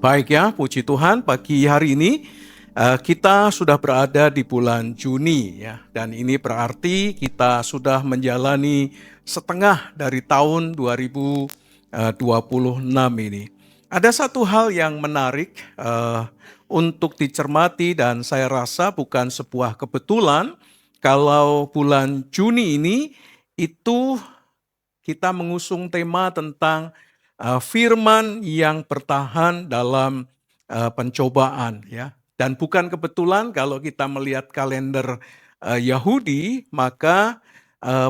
Baik ya, puji Tuhan pagi hari ini kita sudah berada di bulan Juni ya. Dan ini berarti kita sudah menjalani setengah dari tahun 2026 ini. Ada satu hal yang menarik untuk dicermati dan saya rasa bukan sebuah kebetulan kalau bulan Juni ini itu kita mengusung tema tentang firman yang bertahan dalam pencobaan ya. Dan bukan kebetulan kalau kita melihat kalender Yahudi, maka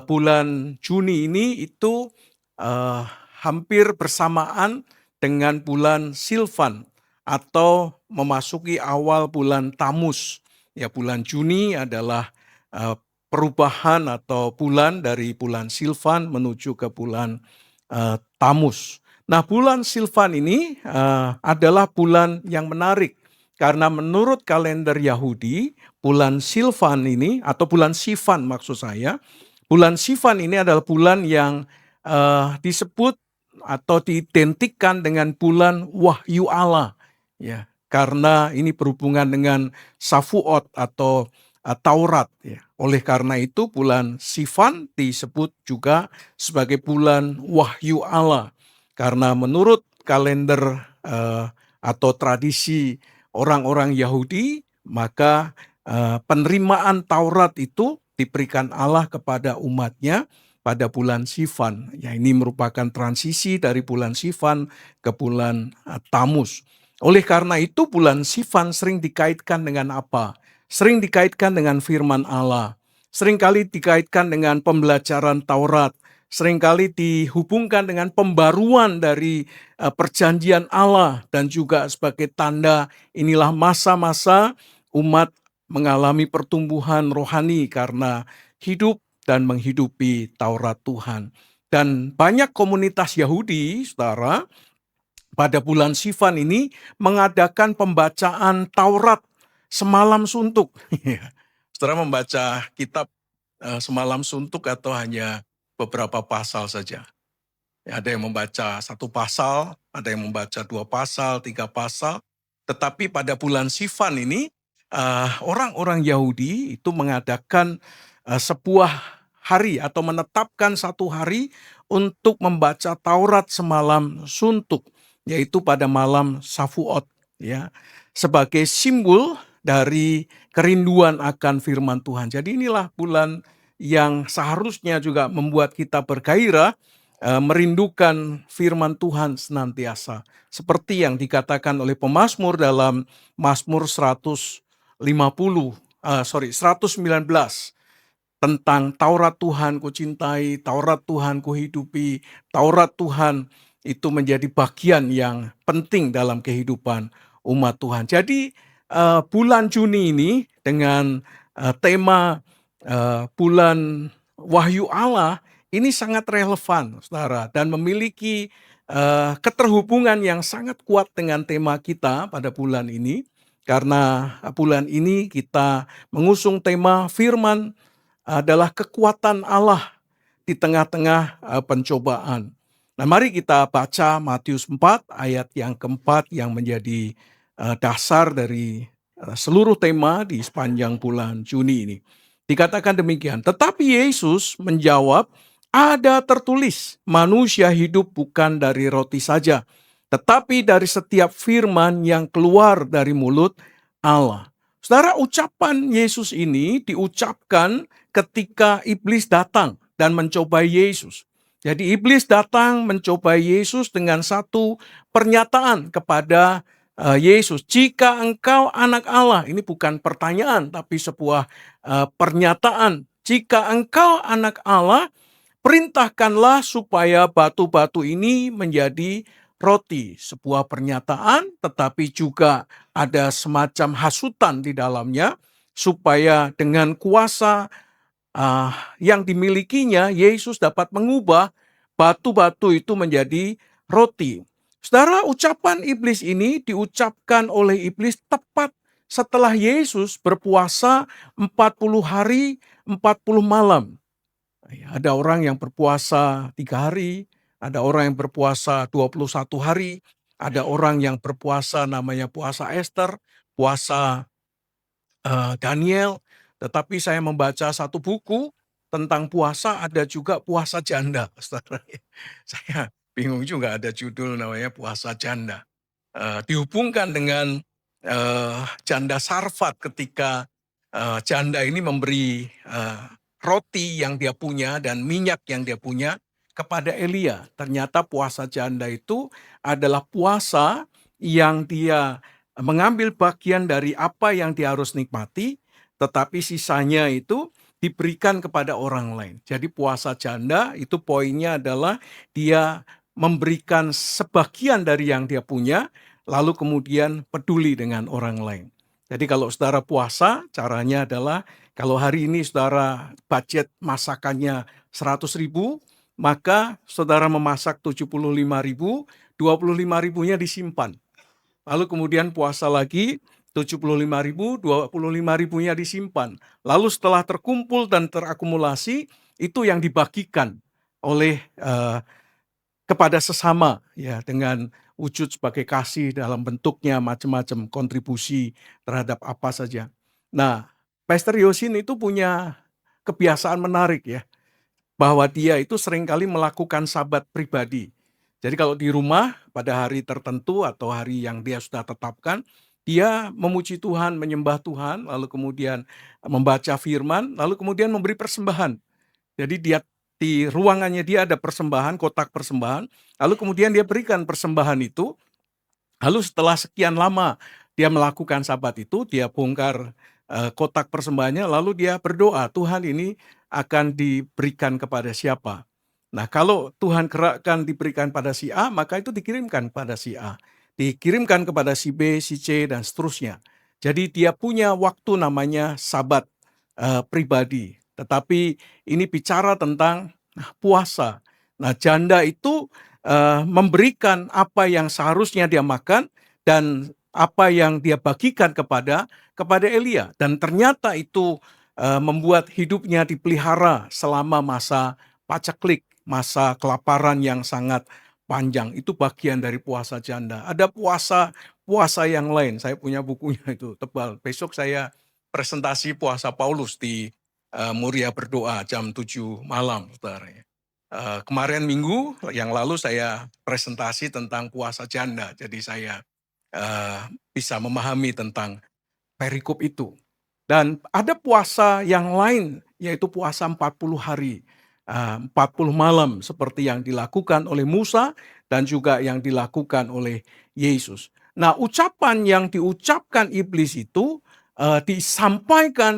bulan Juni ini itu eh, hampir bersamaan dengan bulan Silvan atau memasuki awal bulan Tamus. Ya, bulan Juni adalah eh, perubahan atau bulan dari bulan Silvan menuju ke bulan Tamus. Nah, bulan Silvan ini adalah bulan yang menarik karena menurut kalender Yahudi, bulan Silvan ini atau bulan Sivan maksud saya, bulan Sivan ini adalah bulan yang disebut atau diidentikan dengan bulan Wahyu Allah, ya, karena ini berhubungan dengan Safuot atau Taurat. Ya. Oleh karena itu bulan Sivan disebut juga sebagai bulan Wahyu Allah. Karena menurut kalender atau tradisi orang-orang Yahudi, maka penerimaan Taurat itu diberikan Allah kepada umatnya pada bulan Sivan. Ya, ini merupakan transisi dari bulan Sivan ke bulan Tamus. Oleh karena itu bulan Sivan sering dikaitkan dengan apa? Sering dikaitkan dengan firman Allah, seringkali dikaitkan dengan pembelajaran Taurat, seringkali dihubungkan dengan pembaruan dari perjanjian Allah dan juga sebagai tanda inilah masa-masa umat mengalami pertumbuhan rohani karena hidup dan menghidupi Taurat Tuhan. Dan banyak komunitas Yahudi, saudara, pada bulan Sivan ini mengadakan pembacaan Taurat semalam suntuk. Saudara membaca kitab semalam suntuk atau hanya beberapa pasal saja? Ya, ada yang membaca satu pasal, ada yang membaca dua pasal, tiga pasal. Tetapi pada bulan Sivan ini, orang-orang Yahudi itu mengadakan sebuah hari atau menetapkan satu hari untuk membaca Taurat semalam suntuk, yaitu pada malam Safuot, ya, sebagai simbol dari kerinduan akan firman Tuhan. Jadi inilah bulan yang seharusnya juga membuat kita bergairah, merindukan firman Tuhan senantiasa. Seperti yang dikatakan oleh pemazmur dalam Mazmur 119 tentang Taurat Tuhan ku cintai, Taurat Tuhan ku hidupi, Taurat Tuhan itu menjadi bagian yang penting dalam kehidupan umat Tuhan. Jadi bulan Juni ini dengan tema bulan Wahyu Allah ini sangat relevan, saudara, dan memiliki keterhubungan yang sangat kuat dengan tema kita pada bulan ini. Karena bulan ini kita mengusung tema firman adalah kekuatan Allah di tengah-tengah pencobaan. Nah, mari kita baca Matius 4 ayat yang keempat yang menjadi dasar dari seluruh tema di sepanjang bulan Juni ini. Dikatakan demikian, tetapi Yesus menjawab, ada tertulis, manusia hidup bukan dari roti saja, tetapi dari setiap firman yang keluar dari mulut Allah. Saudara, ucapan Yesus ini diucapkan ketika iblis datang dan mencobai Yesus. Jadi iblis datang mencobai Yesus dengan satu pernyataan kepada Yesus, jika engkau anak Allah, ini bukan pertanyaan tapi sebuah pernyataan, jika engkau anak Allah, perintahkanlah supaya batu-batu ini menjadi roti. Sebuah pernyataan tetapi juga ada semacam hasutan di dalamnya, supaya dengan kuasa yang dimilikinya, Yesus dapat mengubah batu-batu itu menjadi roti. Saudara, ucapan iblis ini diucapkan oleh iblis tepat setelah Yesus berpuasa 40 hari, 40 malam. Ada orang yang berpuasa 3 hari, ada orang yang berpuasa 21 hari, Ada orang yang berpuasa namanya puasa Esther, puasa Daniel, tetapi saya membaca satu buku tentang puasa, ada juga puasa janda, saudara. Saya bingung juga ada judul namanya puasa janda. Dihubungkan dengan janda Sarfat ketika janda ini memberi roti yang dia punya dan minyak yang dia punya kepada Elia. Ternyata puasa janda itu adalah puasa yang dia mengambil bagian dari apa yang dia harus nikmati, tetapi sisanya itu diberikan kepada orang lain. Jadi puasa janda itu poinnya adalah dia memberikan sebagian dari yang dia punya, lalu kemudian peduli dengan orang lain. Jadi kalau saudara puasa, caranya adalah kalau hari ini saudara budget masakannya 100.000, maka saudara memasak 75.000, 25.000-nya disimpan. Lalu kemudian puasa lagi 75.000, 25.000-nya disimpan. Lalu setelah terkumpul dan terakumulasi, itu yang dibagikan oleh kepada sesama ya, dengan wujud sebagai kasih dalam bentuknya macam-macam kontribusi terhadap apa saja. Nah, Pastor Yosin itu punya kebiasaan menarik ya, bahwa dia itu seringkali melakukan sabat pribadi. Jadi kalau di rumah pada hari tertentu atau hari yang dia sudah tetapkan, dia memuji Tuhan, menyembah Tuhan, lalu kemudian membaca firman, lalu kemudian memberi persembahan. Jadi dia di ruangannya dia ada persembahan, kotak persembahan, lalu kemudian dia berikan persembahan itu, lalu setelah sekian lama dia melakukan sabat itu, dia bongkar kotak persembahannya, lalu dia berdoa, Tuhan ini akan diberikan kepada siapa? Nah, kalau Tuhan gerakkan diberikan pada si A, maka itu dikirimkan pada si A. Dikirimkan kepada si B, si C, dan seterusnya. Jadi dia punya waktu namanya sabat pribadi. Tetapi ini bicara tentang puasa. Nah, janda itu memberikan apa yang seharusnya dia makan dan apa yang dia bagikan kepada Elia, dan ternyata itu membuat hidupnya dipelihara selama masa paceklik, masa kelaparan yang sangat panjang. Itu bagian dari puasa janda. Ada puasa yang lain. Saya punya bukunya itu tebal. Besok saya presentasi puasa Paulus di Muria Berdoa jam 7 malam, saudara ya. Kemarin minggu yang lalu saya presentasi tentang puasa janda, jadi saya bisa memahami tentang perikop itu. Dan ada puasa yang lain, yaitu puasa 40 hari, 40 malam, seperti yang dilakukan oleh Musa dan juga yang dilakukan oleh Yesus. Nah, ucapan yang diucapkan iblis itu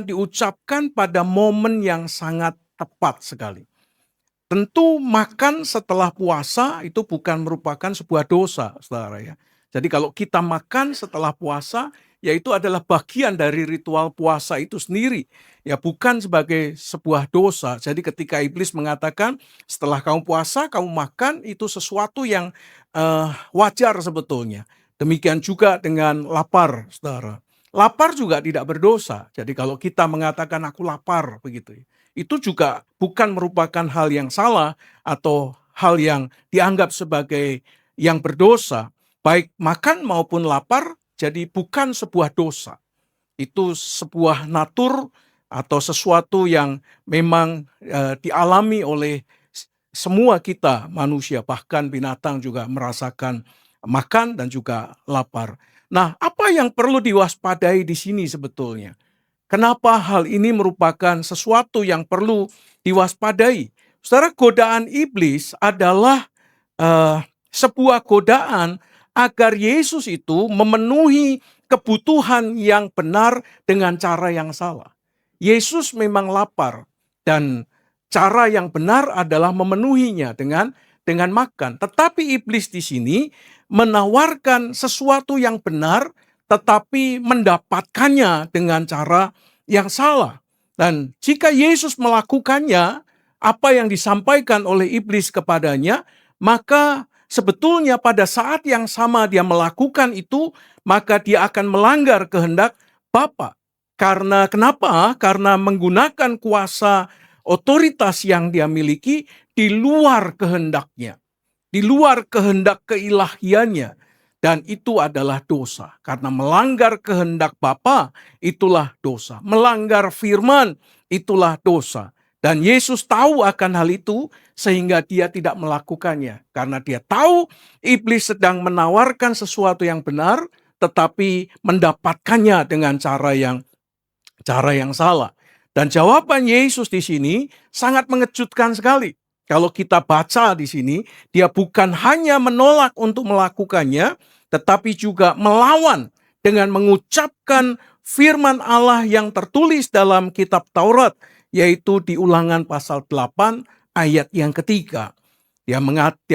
diucapkan pada momen yang sangat tepat sekali. Tentu makan setelah puasa itu bukan merupakan sebuah dosa, saudara ya. Jadi kalau kita makan setelah puasa, ya itu adalah bagian dari ritual puasa itu sendiri. Ya bukan sebagai sebuah dosa. Jadi ketika iblis mengatakan setelah kamu puasa, kamu makan, itu sesuatu yang wajar sebetulnya. Demikian juga dengan lapar, saudara. Lapar juga tidak berdosa. Jadi kalau kita mengatakan aku lapar begitu, itu juga bukan merupakan hal yang salah atau hal yang dianggap sebagai yang berdosa. Baik makan maupun lapar, jadi bukan sebuah dosa. Itu sebuah natur atau sesuatu yang memang dialami oleh semua kita manusia, bahkan binatang juga merasakan makan dan juga lapar. Nah, apa yang perlu diwaspadai di sini sebetulnya? Kenapa hal ini merupakan sesuatu yang perlu diwaspadai? Saudara, godaan iblis adalah sebuah godaan agar Yesus itu memenuhi kebutuhan yang benar dengan cara yang salah. Yesus memang lapar dan cara yang benar adalah memenuhinya dengan makan. Tetapi iblis di sini menawarkan sesuatu yang benar tetapi mendapatkannya dengan cara yang salah. Dan jika Yesus melakukannya, apa yang disampaikan oleh iblis kepadanya, maka sebetulnya pada saat yang sama dia melakukan itu, maka dia akan melanggar kehendak Bapa. Karena kenapa? Karena menggunakan kuasa otoritas yang dia miliki di luar kehendaknya, di luar kehendak keilahiannya. Dan itu adalah dosa. Karena melanggar kehendak Bapa itulah dosa. Melanggar firman itulah dosa. Dan Yesus tahu akan hal itu sehingga dia tidak melakukannya. Karena dia tahu iblis sedang menawarkan sesuatu yang benar tetapi mendapatkannya dengan cara yang salah. Dan jawaban Yesus di sini sangat mengejutkan sekali. Kalau kita baca di sini, dia bukan hanya menolak untuk melakukannya, tetapi juga melawan dengan mengucapkan firman Allah yang tertulis dalam kitab Taurat, yaitu di Ulangan pasal 8 ayat yang ketiga. Dia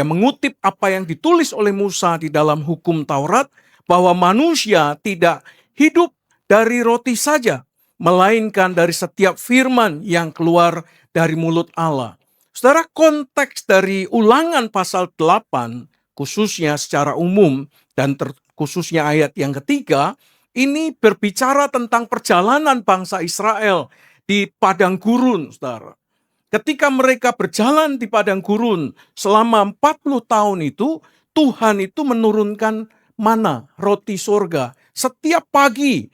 mengutip apa yang ditulis oleh Musa di dalam hukum Taurat, bahwa manusia tidak hidup dari roti saja, melainkan dari setiap firman yang keluar dari mulut Allah. Saudara, konteks dari Ulangan pasal 8, khususnya secara umum dan khususnya ayat yang ketiga, ini berbicara tentang perjalanan bangsa Israel di padang gurun, saudara. Ketika mereka berjalan di padang gurun selama 40 tahun itu, Tuhan itu menurunkan mana, roti surga. Setiap pagi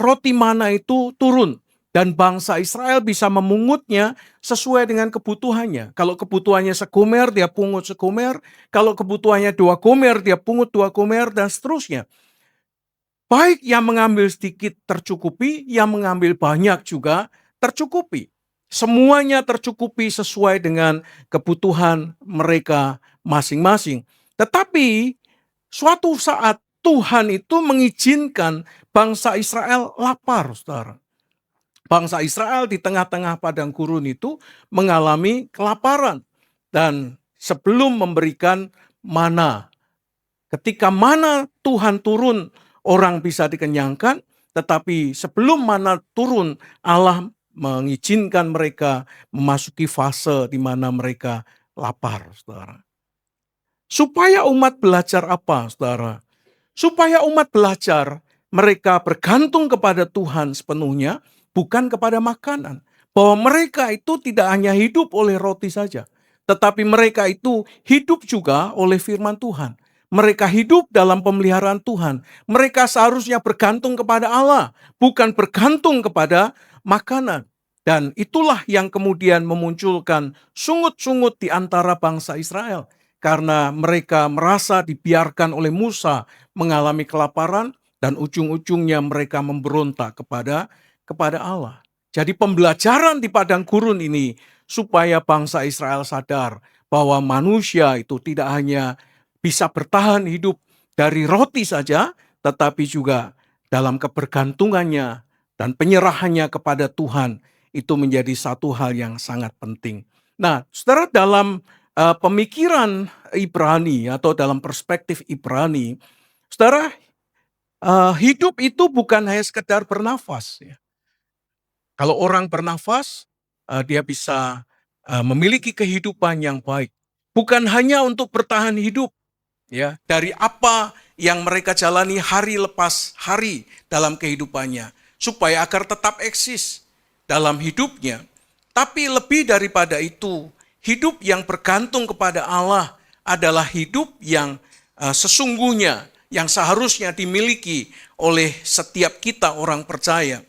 roti mana itu turun. Dan bangsa Israel bisa memungutnya sesuai dengan kebutuhannya. Kalau kebutuhannya segomer, dia pungut segomer. Kalau kebutuhannya 2 gomer, dia pungut 2 gomer, dan seterusnya. Baik yang mengambil sedikit tercukupi, yang mengambil banyak juga tercukupi. Semuanya tercukupi sesuai dengan kebutuhan mereka masing-masing. Tetapi suatu saat Tuhan itu mengizinkan bangsa Israel lapar, saudara. Bangsa Israel di tengah-tengah padang gurun itu mengalami kelaparan. Dan sebelum memberikan mana, ketika mana Tuhan turun, orang bisa dikenyangkan. Tetapi sebelum mana turun, Allah mengizinkan mereka memasuki fase di mana mereka lapar, saudara. Supaya umat belajar apa, saudara? Supaya umat belajar mereka bergantung kepada Tuhan sepenuhnya, bukan kepada makanan. Bahwa mereka itu tidak hanya hidup oleh roti saja, tetapi mereka itu hidup juga oleh firman Tuhan. Mereka hidup dalam pemeliharaan Tuhan. Mereka seharusnya bergantung kepada Allah, bukan bergantung kepada makanan. Dan itulah yang kemudian memunculkan sungut-sungut di antara bangsa Israel. Karena mereka merasa dibiarkan oleh Musa mengalami kelaparan, dan ujung-ujungnya mereka memberontak kepada Allah. Jadi pembelajaran di padang gurun ini supaya bangsa Israel sadar bahwa manusia itu tidak hanya bisa bertahan hidup dari roti saja, tetapi juga dalam kebergantungannya dan penyerahannya kepada Tuhan, itu menjadi satu hal yang sangat penting. Nah, saudara, dalam pemikiran Ibrani atau dalam perspektif Ibrani, saudara, hidup itu bukan hanya sekedar bernafas. Ya. Kalau orang bernafas, dia bisa memiliki kehidupan yang baik. Bukan hanya untuk bertahan hidup, ya, dari apa yang mereka jalani hari lepas hari dalam kehidupannya, supaya agar tetap eksis dalam hidupnya. Tapi lebih daripada itu, hidup yang bergantung kepada Allah adalah hidup yang sesungguhnya, yang seharusnya dimiliki oleh setiap kita orang percaya.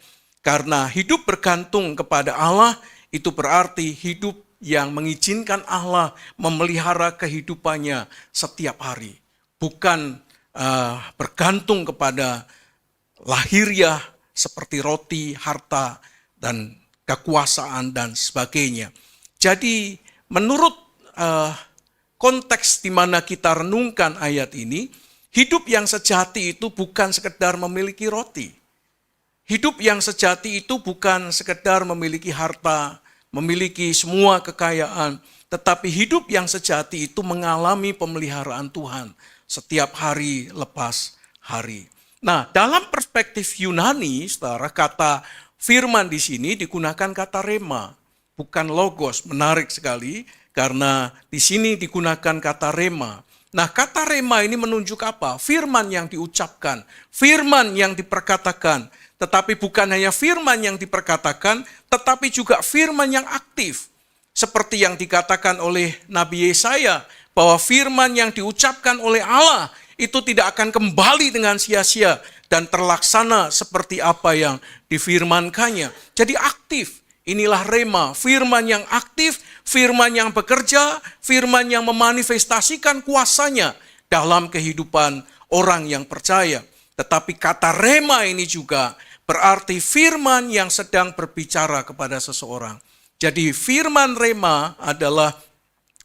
Karena hidup bergantung kepada Allah itu berarti hidup yang mengizinkan Allah memelihara kehidupannya setiap hari. Bukan bergantung kepada lahiriah seperti roti, harta, dan kekuasaan, dan sebagainya. Jadi menurut konteks di mana kita renungkan ayat ini, hidup yang sejati itu bukan sekedar memiliki roti. Hidup yang sejati itu bukan sekedar memiliki harta, memiliki semua kekayaan, tetapi hidup yang sejati itu mengalami pemeliharaan Tuhan setiap hari lepas hari. Nah, dalam perspektif Yunani, saudara, kata firman di sini digunakan kata rema, bukan logos. Menarik sekali karena di sini digunakan kata rema. Nah, kata rema ini menunjuk apa? Firman yang diucapkan, firman yang diperkatakan. Tetapi bukan hanya firman yang diperkatakan, tetapi juga firman yang aktif. Seperti yang dikatakan oleh Nabi Yesaya, bahwa firman yang diucapkan oleh Allah itu tidak akan kembali dengan sia-sia dan terlaksana seperti apa yang difirmankannya. Jadi aktif. Inilah rema, firman yang aktif, firman yang bekerja, firman yang memanifestasikan kuasanya dalam kehidupan orang yang percaya. Tetapi kata rema ini juga berarti firman yang sedang berbicara kepada seseorang. Jadi firman rema adalah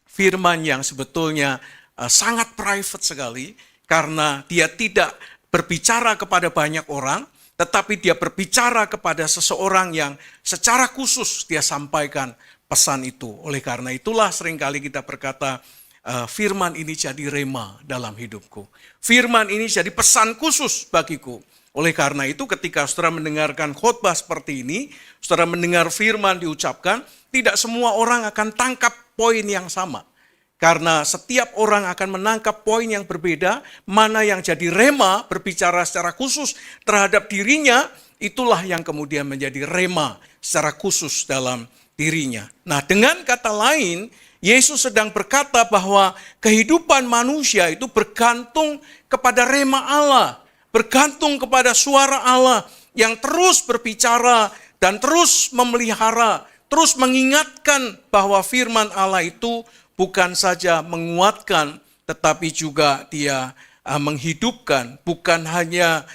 firman yang sebetulnya sangat private sekali, karena dia tidak berbicara kepada banyak orang, tetapi dia berbicara kepada seseorang yang secara khusus dia sampaikan pesan itu. Oleh karena itulah seringkali kita berkata, firman ini jadi rema dalam hidupku. Firman ini jadi pesan khusus bagiku. Oleh karena itu ketika saudara mendengarkan khotbah seperti ini, saudara mendengar firman diucapkan, tidak semua orang akan tangkap poin yang sama. Karena setiap orang akan menangkap poin yang berbeda, mana yang jadi rema berbicara secara khusus terhadap dirinya, itulah yang kemudian menjadi rema secara khusus dalam dirinya. Nah, dengan kata lain, Yesus sedang berkata bahwa kehidupan manusia itu bergantung kepada rema Allah, bergantung kepada suara Allah yang terus berbicara dan terus memelihara, terus mengingatkan bahwa firman Allah itu bukan saja menguatkan, tetapi juga dia menghidupkan, bukan hanya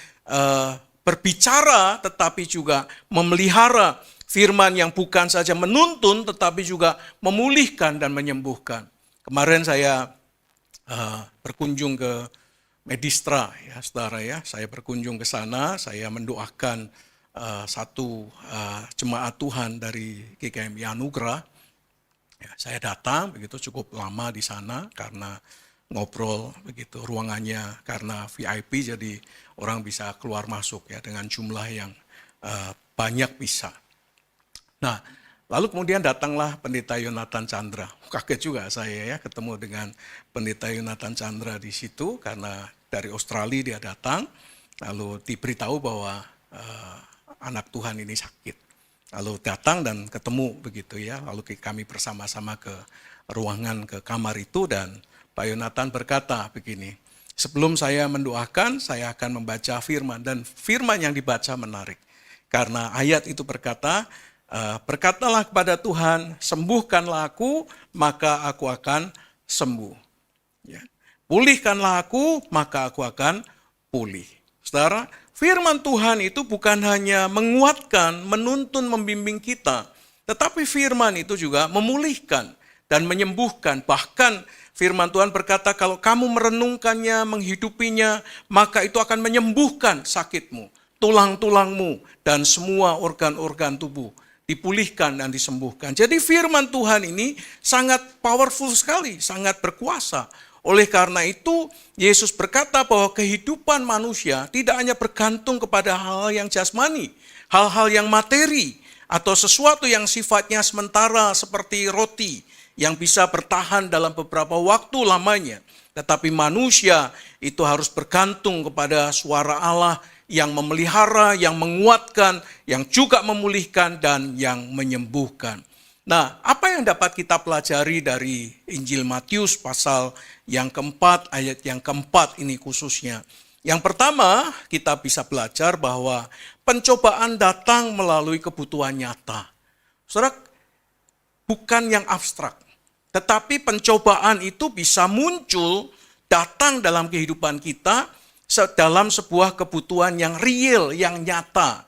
berbicara, tetapi juga memelihara. Firman yang bukan saja menuntun, tetapi juga memulihkan dan menyembuhkan. Kemarin saya berkunjung ke Medistra, ya saudara ya. Saya berkunjung ke sana, saya mendoakan satu jemaat Tuhan dari GKMI Anugerah. Ya, saya datang begitu cukup lama di sana karena ngobrol begitu, ruangannya karena VIP jadi orang bisa keluar masuk ya dengan jumlah yang banyak bisa. Nah, lalu kemudian datanglah Pendeta Yonatan Chandra. Kaget juga saya ya ketemu dengan Pendeta Yonatan Chandra di situ karena dari Australia dia datang, lalu diberitahu bahwa anak Tuhan ini sakit. Lalu datang dan ketemu begitu ya, lalu kami bersama-sama ke ruangan, ke kamar itu, dan Pak Yonatan berkata begini, sebelum saya mendoakan, saya akan membaca firman, dan firman yang dibaca menarik. Karena ayat itu berkata, berkatalah kepada Tuhan, sembuhkanlah aku, maka aku akan sembuh. Ya. Pulihkanlah aku, maka aku akan pulih. Saudara, firman Tuhan itu bukan hanya menguatkan, menuntun, membimbing kita, tetapi firman itu juga memulihkan dan menyembuhkan. Bahkan firman Tuhan berkata kalau kamu merenungkannya, menghidupinya, maka itu akan menyembuhkan sakitmu, tulang-tulangmu, dan semua organ-organ tubuh dipulihkan dan disembuhkan. Jadi firman Tuhan ini sangat powerful sekali, sangat berkuasa. Oleh karena itu, Yesus berkata bahwa kehidupan manusia tidak hanya bergantung kepada hal-hal yang jasmani, hal-hal yang materi, atau sesuatu yang sifatnya sementara seperti roti yang bisa bertahan dalam beberapa waktu lamanya. Tetapi manusia itu harus bergantung kepada suara Allah yang memelihara, yang menguatkan, yang juga memulihkan, dan yang menyembuhkan. Nah, apa yang dapat kita pelajari dari Injil Matius pasal yang keempat, ayat yang keempat ini khususnya? Yang pertama, kita bisa belajar bahwa pencobaan datang melalui kebutuhan nyata. Saudara, bukan yang abstrak, tetapi pencobaan itu bisa muncul, datang dalam kehidupan kita, dalam sebuah kebutuhan yang real, yang nyata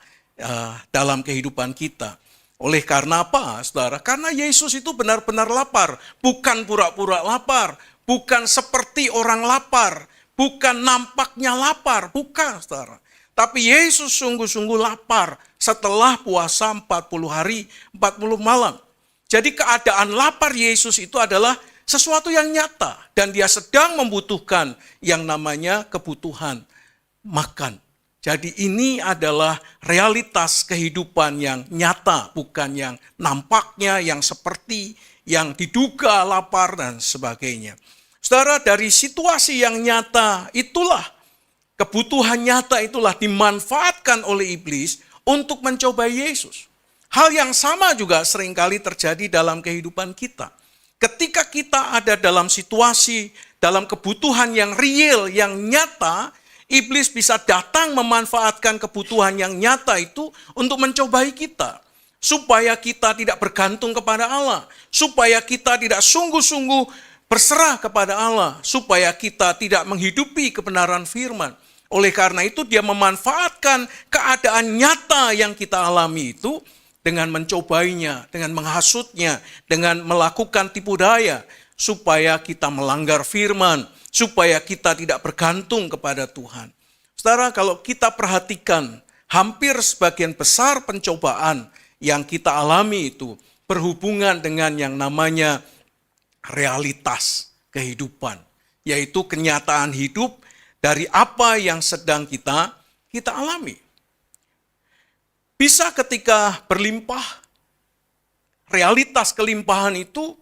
dalam kehidupan kita. Oleh karena apa, saudara? Karena Yesus itu benar-benar lapar, bukan pura-pura lapar, bukan seperti orang lapar, bukan nampaknya lapar, bukan, saudara. Tapi Yesus sungguh-sungguh lapar setelah puasa 40 hari, 40 malam. Jadi keadaan lapar Yesus itu adalah sesuatu yang nyata, dan dia sedang membutuhkan yang namanya kebutuhan makan. Jadi ini adalah realitas kehidupan yang nyata, bukan yang nampaknya, yang seperti, yang diduga lapar dan sebagainya. Saudara, dari situasi yang nyata itulah, kebutuhan nyata itulah dimanfaatkan oleh iblis untuk mencoba Yesus. Hal yang sama juga seringkali terjadi dalam kehidupan kita. Ketika kita ada dalam situasi, dalam kebutuhan yang real, yang nyata, iblis bisa datang memanfaatkan kebutuhan yang nyata itu untuk mencobai kita. Supaya kita tidak bergantung kepada Allah. Supaya kita tidak sungguh-sungguh berserah kepada Allah. Supaya kita tidak menghidupi kebenaran firman. Oleh karena itu dia memanfaatkan keadaan nyata yang kita alami itu dengan mencobainya, dengan menghasutnya, dengan melakukan tipu daya. Supaya kita melanggar firman. Supaya kita tidak bergantung kepada Tuhan. Saudara, kalau kita perhatikan hampir sebagian besar pencobaan yang kita alami itu berhubungan dengan yang namanya realitas kehidupan, yaitu kenyataan hidup dari apa yang sedang kita alami. Bisa ketika berlimpah, realitas kelimpahan itu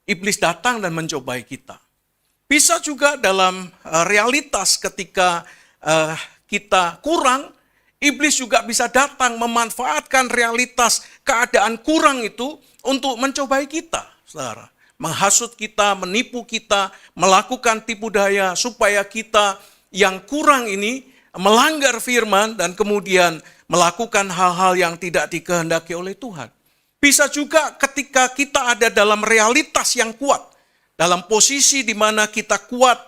iblis datang dan mencobai kita. Bisa juga dalam realitas ketika kita kurang, iblis juga bisa datang memanfaatkan realitas keadaan kurang itu untuk mencobai kita, saudara. Menghasut kita, menipu kita, melakukan tipu daya supaya kita yang kurang ini melanggar firman dan kemudian melakukan hal-hal yang tidak dikehendaki oleh Tuhan. Bisa juga ketika kita ada dalam realitas yang kuat, dalam posisi di mana kita kuat,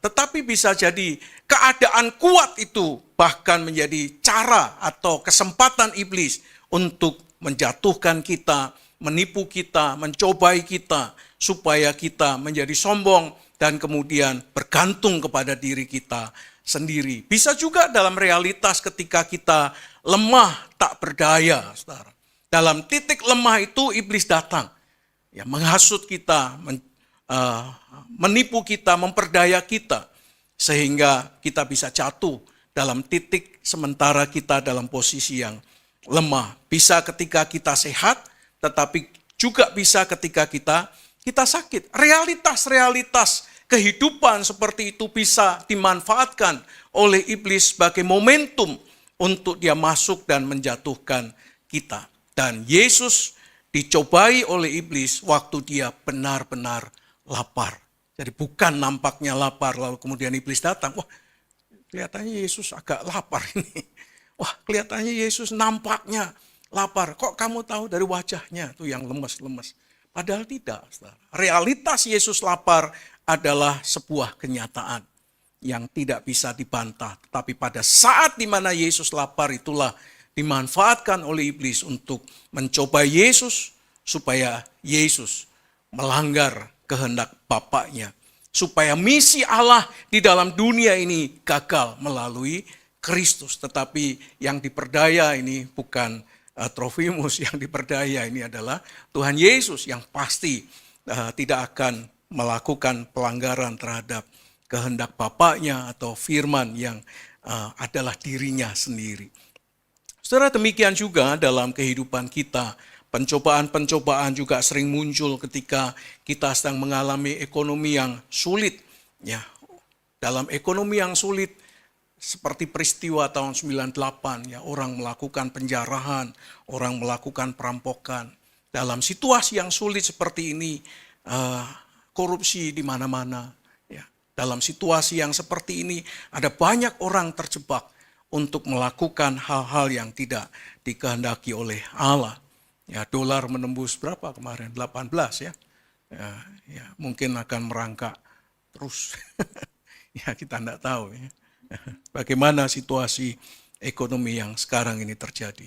tetapi bisa jadi keadaan kuat itu bahkan menjadi cara atau kesempatan iblis untuk menjatuhkan kita, menipu kita, mencobai kita, supaya kita menjadi sombong dan kemudian bergantung kepada diri kita sendiri. Bisa juga dalam realitas ketika kita lemah, tak berdaya, saudara. Dalam titik lemah itu iblis datang, ya, menghasut kita, menipu kita, memperdaya kita, sehingga kita bisa jatuh dalam titik sementara kita dalam posisi yang lemah. Bisa ketika kita sehat, tetapi juga bisa ketika kita sakit. Realitas-realitas kehidupan seperti itu bisa dimanfaatkan oleh iblis sebagai momentum untuk dia masuk dan menjatuhkan kita. Dan Yesus dicobai oleh iblis waktu dia benar-benar lapar. Jadi bukan nampaknya lapar lalu kemudian iblis datang. Wah, kelihatannya Yesus agak lapar ini. Wah, kelihatannya Yesus nampaknya lapar. Kok kamu tahu dari wajahnya tuh yang lemes-lemes? Padahal tidak, saudara. Realitas Yesus lapar adalah sebuah kenyataan yang tidak bisa dibantah. Tetapi pada saat di mana Yesus lapar itulah dimanfaatkan oleh iblis untuk mencoba Yesus supaya Yesus melanggar kehendak Bapaknya, supaya misi Allah di dalam dunia ini gagal melalui Kristus. Tetapi yang diperdaya ini bukan Trofimus, yang diperdaya ini adalah Tuhan Yesus yang pasti tidak akan melakukan pelanggaran terhadap kehendak Bapaknya atau firman yang adalah dirinya sendiri. Saudara, demikian juga dalam kehidupan kita. Pencobaan-pencobaan juga sering muncul ketika kita sedang mengalami ekonomi yang sulit. Ya, dalam ekonomi yang sulit, seperti peristiwa tahun 98, ya, orang melakukan penjarahan, orang melakukan perampokan. Dalam situasi yang sulit seperti ini, korupsi di mana-mana. Ya, dalam situasi yang seperti ini, ada banyak orang terjebak untuk melakukan hal-hal yang tidak dikehendaki oleh Allah. Ya, dolar menembus berapa kemarin? 18 ya. Ya, mungkin akan merangkak terus. Ya, kita tidak tahu ya. Bagaimana situasi ekonomi yang sekarang ini terjadi.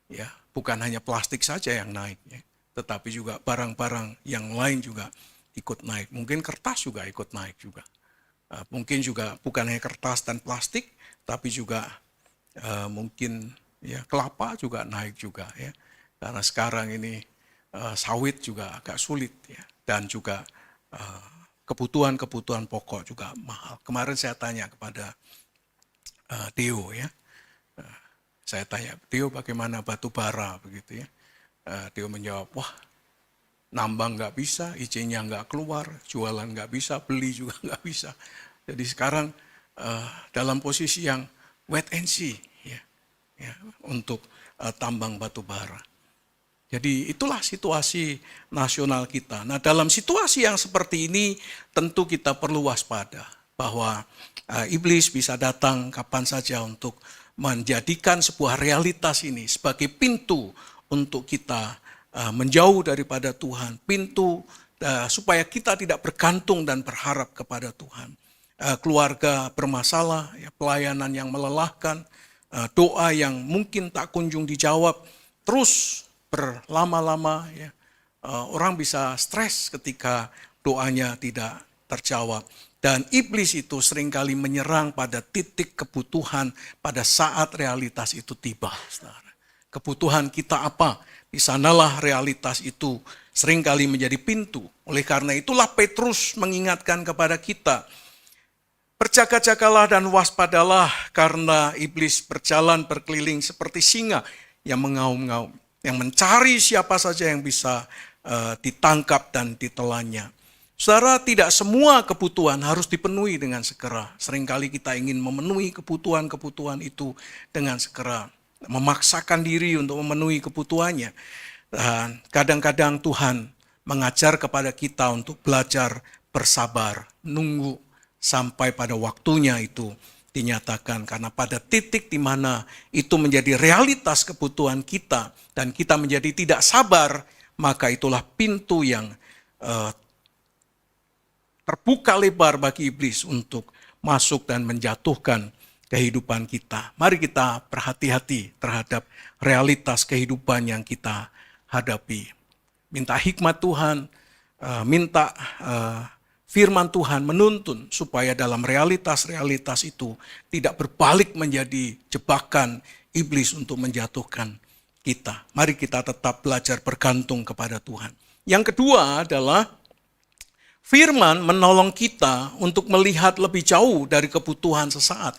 Ya, bukan hanya plastik saja yang naik ya, tetapi juga barang-barang yang lain juga ikut naik. Mungkin kertas juga ikut naik juga. Mungkin juga bukan hanya kertas dan plastik, tapi juga mungkin ya kelapa juga naik juga ya. Karena sekarang ini sawit juga agak sulit ya, dan juga kebutuhan-kebutuhan pokok juga mahal. Kemarin saya tanya kepada Theo ya, saya tanya Theo bagaimana batu bara begitu ya. Theo menjawab, wah nambang nggak bisa, izinnya nggak keluar, jualan nggak bisa, beli juga nggak bisa. Jadi sekarang dalam posisi yang wait and see ya, untuk tambang batu bara. Jadi itulah situasi nasional kita. Nah, dalam situasi yang seperti ini tentu kita perlu waspada bahwa iblis bisa datang kapan saja untuk menjadikan sebuah realitas ini sebagai pintu untuk kita menjauh daripada Tuhan, pintu supaya kita tidak bergantung dan berharap kepada Tuhan. Keluarga bermasalah, ya, pelayanan yang melelahkan, doa yang mungkin tak kunjung dijawab, terus berlama-lama, ya, orang bisa stres ketika doanya tidak terjawab. Dan iblis itu seringkali menyerang pada titik kebutuhan pada saat realitas itu tiba. Saudara. Kebutuhan kita apa? Di sanalah realitas itu seringkali menjadi pintu. Oleh karena itulah Petrus mengingatkan kepada kita, berjaga-jagalah dan waspadalah karena iblis berjalan berkeliling seperti singa yang mengaum-ngaum, yang mencari siapa saja yang bisa ditangkap dan ditelannya. Saudara, tidak semua kebutuhan harus dipenuhi dengan segera. Seringkali kita ingin memenuhi kebutuhan-kebutuhan itu dengan segera, memaksakan diri untuk memenuhi kebutuhannya. Dan kadang-kadang Tuhan mengajar kepada kita untuk belajar bersabar, nunggu sampai pada waktunya itu dinyatakan. Karena pada titik di mana itu menjadi realitas kebutuhan kita dan kita menjadi tidak sabar, maka itulah pintu yang terbuka lebar bagi iblis untuk masuk dan menjatuhkan kehidupan kita. Mari kita berhati-hati terhadap realitas kehidupan yang kita hadapi. Minta hikmat Tuhan, minta firman Tuhan menuntun supaya dalam realitas-realitas itu tidak berbalik menjadi jebakan iblis untuk menjatuhkan kita. Mari kita tetap belajar bergantung kepada Tuhan. Yang kedua adalah firman menolong kita untuk melihat lebih jauh dari kebutuhan sesaat.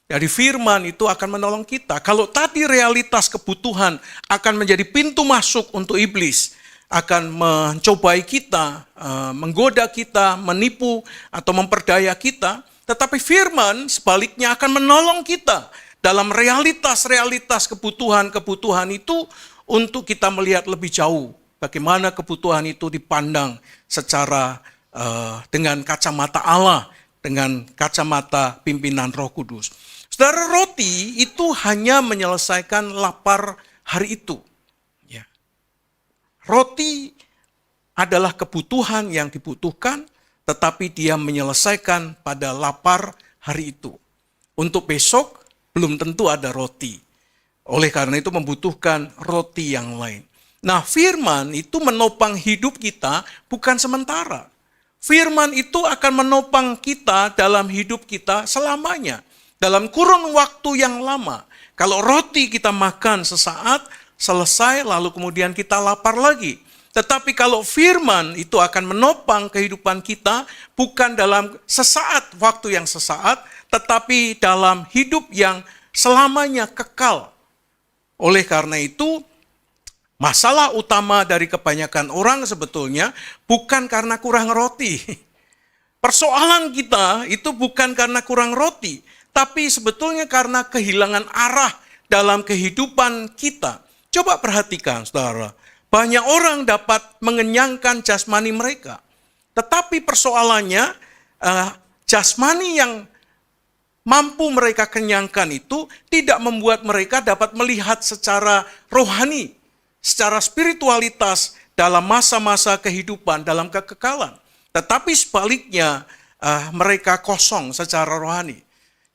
Jadi firman itu akan menolong kita. Kalau tadi realitas kebutuhan akan menjadi pintu masuk untuk iblis, akan mencobai kita, menggoda kita, menipu atau memperdaya kita, tetapi firman sebaliknya akan menolong kita dalam realitas-realitas kebutuhan-kebutuhan itu untuk kita melihat lebih jauh bagaimana kebutuhan itu dipandang secara dengan kacamata Allah, dengan kacamata pimpinan Roh Kudus. Saudara, roti itu hanya menyelesaikan lapar hari itu. Ya. Roti adalah kebutuhan yang dibutuhkan, tetapi dia menyelesaikan pada lapar hari itu. Untuk besok belum tentu ada roti. Oleh karena itu membutuhkan roti yang lain. Nah, firman itu menopang hidup kita bukan sementara. Firman itu akan menopang kita dalam hidup kita selamanya. Dalam kurun waktu yang lama. Kalau roti kita makan sesaat, selesai, lalu kemudian kita lapar lagi. Tetapi kalau firman itu akan menopang kehidupan kita, bukan dalam sesaat, waktu yang sesaat, tetapi dalam hidup yang selamanya kekal. Oleh karena itu, masalah utama dari kebanyakan orang sebetulnya bukan karena kurang roti. Persoalan kita itu bukan karena kurang roti, tapi sebetulnya karena kehilangan arah dalam kehidupan kita. Coba perhatikan, saudara. Banyak orang dapat mengenyangkan jasmani mereka. Tetapi persoalannya, jasmani yang mampu mereka kenyangkan itu tidak membuat mereka dapat melihat secara rohani, secara spiritualitas dalam masa-masa kehidupan, dalam kekekalan. Tetapi sebaliknya mereka kosong secara rohani.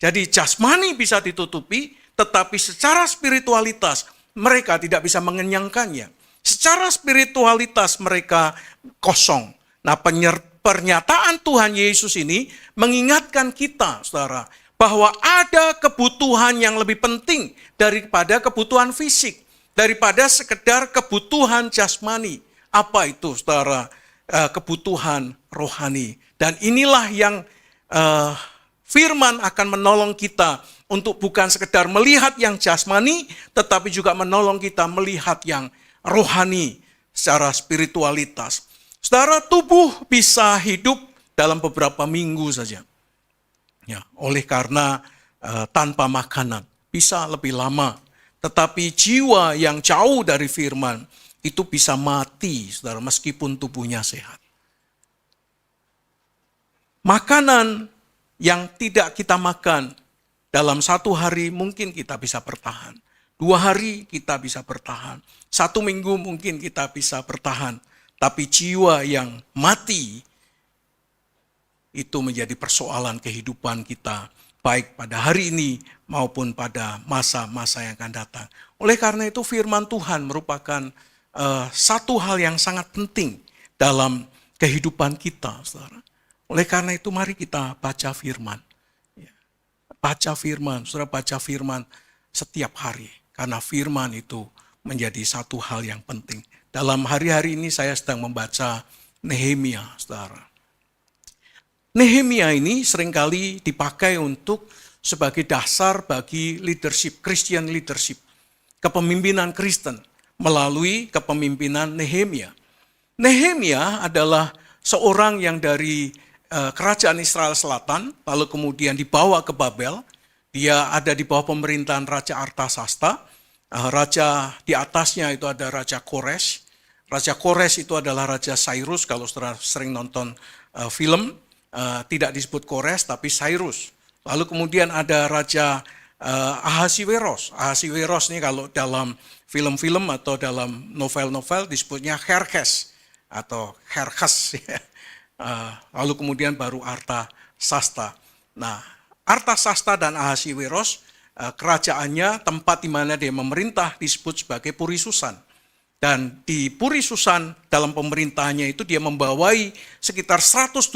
Jadi jasmani bisa ditutupi, tetapi secara spiritualitas mereka tidak bisa mengenyangkannya. Secara spiritualitas mereka kosong. Nah, pernyataan Tuhan Yesus ini mengingatkan kita, saudara, bahwa ada kebutuhan yang lebih penting daripada kebutuhan fisik. Daripada sekedar kebutuhan jasmani. Apa itu, saudara? Kebutuhan rohani. Dan inilah yang firman akan menolong kita untuk bukan sekedar melihat yang jasmani, tetapi juga menolong kita melihat yang rohani secara spiritualitas. Saudara, tubuh bisa hidup dalam beberapa minggu saja. Ya, oleh karena tanpa makanan bisa lebih lama. Tetapi jiwa yang jauh dari firman, itu bisa mati, saudara, meskipun tubuhnya sehat. Makanan yang tidak kita makan dalam 1 hari mungkin kita bisa bertahan. 2 hari kita bisa bertahan. 1 minggu mungkin kita bisa bertahan. Tapi jiwa yang mati itu menjadi persoalan kehidupan kita, baik pada hari ini maupun pada masa-masa yang akan datang. Oleh karena itu firman Tuhan merupakan satu hal yang sangat penting dalam kehidupan kita, saudara. Oleh karena itu mari kita baca firman. Baca firman, saudara, baca firman setiap hari. Karena firman itu menjadi satu hal yang penting. Dalam hari-hari ini saya sedang membaca Nehemia, saudara. Nehemia ini seringkali dipakai untuk sebagai dasar bagi leadership, Christian leadership. Kepemimpinan Kristen melalui kepemimpinan Nehemia. Nehemia adalah seorang yang dari kerajaan Israel Selatan, lalu kemudian dibawa ke Babel. Dia ada di bawah pemerintahan Raja Artasasta. Raja di atasnya itu ada Raja Kores. Raja Kores itu adalah Raja Cyrus, kalau saudara sering nonton film, tidak disebut Kores tapi Cyrus. Lalu kemudian ada Raja Ahasiweros. Ahasiweros ini kalau dalam film-film atau dalam novel-novel disebutnya Xerxes atau Xerxes. Lalu kemudian baru Artasasta. Nah, Artasasta dan Ahasiweros, kerajaannya, tempat di mana dia memerintah disebut sebagai Puri Susan. Dan di Puri Susan dalam pemerintahannya itu dia membawai sekitar 127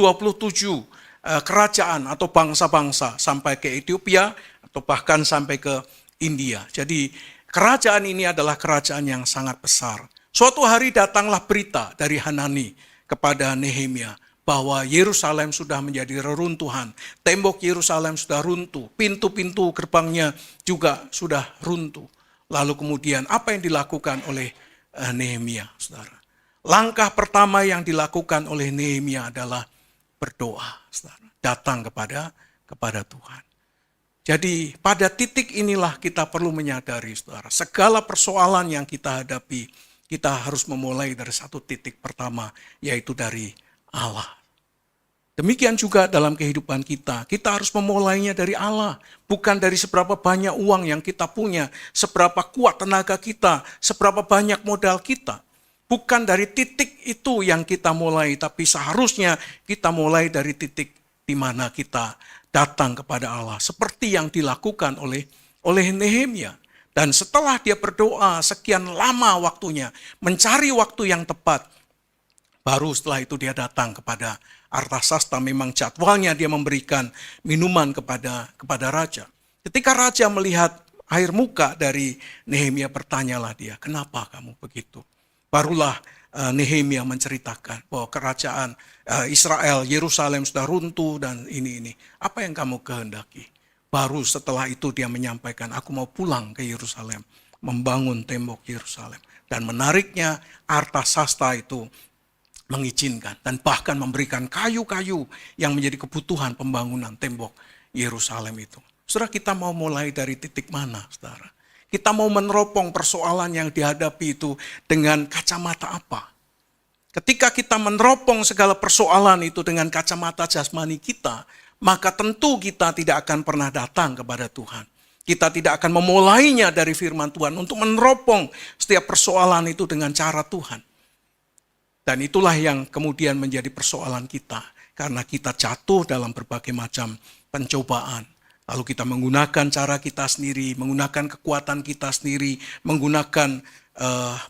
kerajaan atau bangsa-bangsa sampai ke Ethiopia atau bahkan sampai ke India. Jadi kerajaan ini adalah kerajaan yang sangat besar. Suatu hari datanglah berita dari Hanani kepada Nehemia bahwa Yerusalem sudah menjadi reruntuhan. Tembok Yerusalem sudah runtuh, pintu-pintu gerbangnya juga sudah runtuh. Lalu kemudian apa yang dilakukan oleh Nehemia, saudara? Langkah pertama yang dilakukan oleh Nehemia adalah berdoa, saudara. Datang kepada Tuhan. Jadi pada titik inilah kita perlu menyadari, saudara, segala persoalan yang kita hadapi, kita harus memulai dari satu titik pertama, yaitu dari Allah. Demikian juga dalam kehidupan kita harus memulainya dari Allah. Bukan dari seberapa banyak uang yang kita punya, seberapa kuat tenaga kita, seberapa banyak modal kita. Bukan dari titik itu yang kita mulai, tapi seharusnya kita mulai dari titik di mana kita datang kepada Allah. Seperti yang dilakukan oleh Nehemia. Dan setelah dia berdoa sekian lama waktunya, mencari waktu yang tepat, baru setelah itu dia datang kepada Artasasta. Memang jadwalnya dia memberikan minuman kepada raja. Ketika raja melihat air muka dari Nehemia, bertanyalah dia, kenapa kamu begitu? Barulah Nehemia menceritakan bahwa kerajaan Israel, Yerusalem sudah runtuh dan ini. Apa yang kamu kehendaki? Baru setelah itu dia menyampaikan, aku mau pulang ke Yerusalem, membangun tembok Yerusalem. Dan menariknya Artasasta itu mengizinkan dan bahkan memberikan kayu-kayu yang menjadi kebutuhan pembangunan tembok Yerusalem itu. Saudara, kita mau mulai dari titik mana, saudara? Kita mau meneropong persoalan yang dihadapi itu dengan kacamata apa? Ketika kita meneropong segala persoalan itu dengan kacamata jasmani kita, maka tentu kita tidak akan pernah datang kepada Tuhan. Kita tidak akan memulainya dari firman Tuhan untuk meneropong setiap persoalan itu dengan cara Tuhan. Dan itulah yang kemudian menjadi persoalan kita. Karena kita jatuh dalam berbagai macam pencobaan. Lalu kita menggunakan cara kita sendiri, menggunakan kekuatan kita sendiri, menggunakan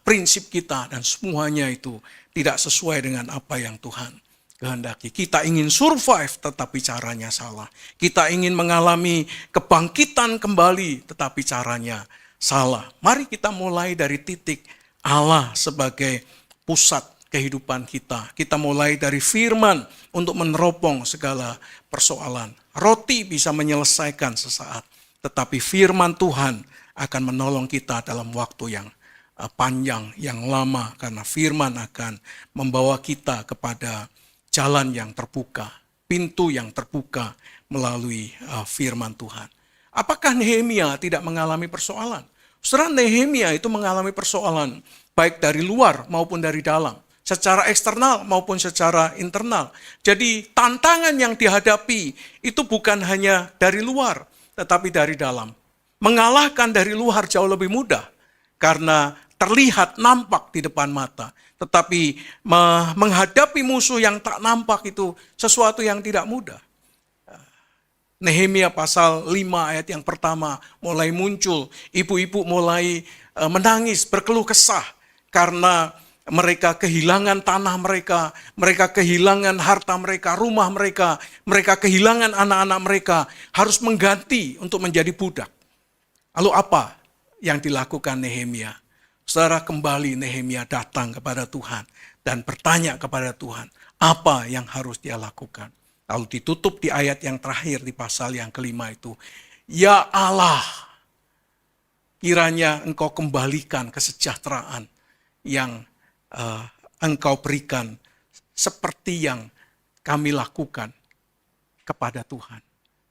prinsip kita. Dan semuanya itu tidak sesuai dengan apa yang Tuhan kehendaki. Kita ingin survive tetapi caranya salah. Kita ingin mengalami kebangkitan kembali tetapi caranya salah. Mari kita mulai dari titik Allah sebagai pusat kehidupan kita. Kita mulai dari firman untuk meneropong segala persoalan. Roti bisa menyelesaikan sesaat, tetapi firman Tuhan akan menolong kita dalam waktu yang panjang, yang lama, karena firman akan membawa kita kepada jalan yang terbuka, pintu yang terbuka melalui firman Tuhan. Apakah Nehemia tidak mengalami persoalan? Saudara, Nehemia itu mengalami persoalan baik dari luar maupun dari dalam, secara eksternal maupun secara internal. Jadi tantangan yang dihadapi itu bukan hanya dari luar, tetapi dari dalam. Mengalahkan dari luar jauh lebih mudah karena terlihat nampak di depan mata. Tetapi menghadapi musuh yang tak nampak itu sesuatu yang tidak mudah. Nehemia pasal 5 ayat yang pertama mulai muncul. Ibu-ibu mulai menangis, berkeluh kesah karena mereka kehilangan tanah mereka, mereka kehilangan harta mereka, rumah mereka, mereka kehilangan anak-anak mereka, harus mengganti untuk menjadi budak. Lalu apa yang dilakukan Nehemia? Saudara, kembali Nehemia datang kepada Tuhan dan bertanya kepada Tuhan, apa yang harus dia lakukan? Lalu ditutup di ayat yang terakhir di pasal yang kelima itu, ya Allah, kiranya Engkau kembalikan kesejahteraan yang Engkau berikan seperti yang kami lakukan kepada Tuhan.